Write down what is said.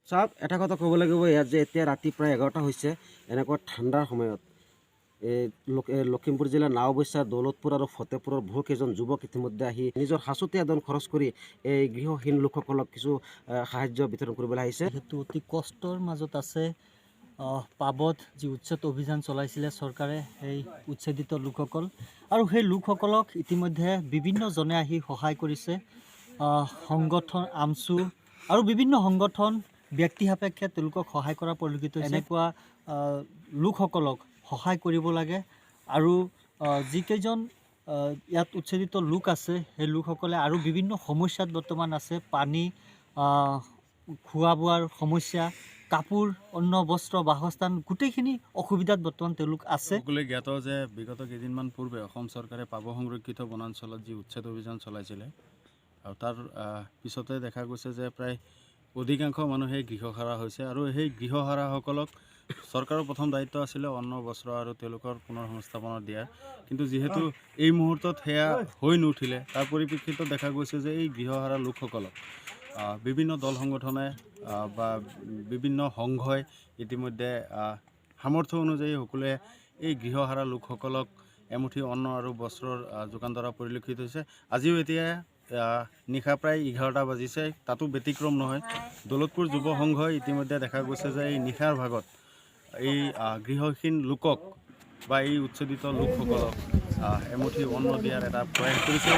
চাওক, এটা কথা ক'ব লাগিব ইয়াত যে এতিয়া ৰাতি প্ৰায় 11টা হৈছে। এনেকুৱা ঠাণ্ডাৰ সময়ত লখিমপুৰ জিলাৰ নাওবৈচা, দৌলতপুৰ আৰু ফতেপুৰৰ বহুকেইজন যুৱক ইতিমধ্যে আহি নিজৰ সাঁচতীয়া ধন খৰচ কৰি এই গৃহহীন লোকসকলক কিছু সাহায্য বিতৰণ কৰিবলৈ আহিছে। সেইটো অতি কষ্টৰ মাজত আছে। পাবত যি উচ্ছেদ অভিযান চলাইছিলে চৰকাৰে, সেই উচ্ছেদিত লোকসকল, আৰু সেই লোকসকলক ইতিমধ্যে বিভিন্নজনে আহি সহায় কৰিছে। সংগঠন আমচু আৰু বিভিন্ন সংগঠন ব্যক্তি সাপেক্ষে তেওঁলোকক সহায় কৰা পৰিলক্ষিত হৈছে। এনেকুৱা লোকসকলক সহায় কৰিব লাগে। আৰু যিকেইজন ইয়াত উচ্ছেদিত লোক আছে সেই লোকসকলে আৰু বিভিন্ন সমস্যাত বৰ্তমান আছে। পানী, খোৱা বোৱাৰ সমস্যা, কাপোৰ, অন্ন বস্ত্ৰ, বাসস্থান, গোটেইখিনি অসুবিধাত বৰ্তমান তেওঁলোক আছে। সকলোৱে জ্ঞাত যে বিগত কেইদিনমান পূৰ্বে অসম চৰকাৰে পাব সংৰক্ষিত বনাঞ্চলত যি উচ্ছেদ অভিযান চলাইছিলে, আৰু তাৰ পিছতে দেখা গৈছে যে প্ৰায় অধিকাংশ মানুহে গৃহহাৰা হৈছে। আৰু সেই গৃহহাৰাসকলক চৰকাৰৰ প্ৰথম দায়িত্ব আছিলে অন্ন বস্ত্ৰ আৰু তেওঁলোকৰ পুনৰ সংস্থাপনৰ দিয়া। কিন্তু যিহেতু এই মুহূৰ্তত সেয়া হৈ নুঠিলে, তাৰ পৰিপ্ৰেক্ষিতত দেখা গৈছে যে এই গৃহহাৰা লোকসকলক বিভিন্ন দল সংগঠনে বা বিভিন্ন সংঘই ইতিমধ্যে সামৰ্থ্য অনুযায়ী সকলোৱে এই গৃহহাৰা লোকসকলক এমুঠি অন্ন আৰু বস্ত্ৰৰ যোগান ধৰা পৰিলক্ষিত হৈছে। আজিও এতিয়া নিশা প্ৰায় 11টা বাজিছে, তাতো ব্যতিক্ৰম নহয়। দৌলতপুৰ যুৱ সংঘই ইতিমধ্যে দেখা গৈছে যে এই নিশাৰ ভাগত এই গৃহহীন লোকক বা এই উচ্ছেদিত লোকসকলক এমুঠি অন্ন দিয়াৰ এটা প্ৰয়াস কৰিছে।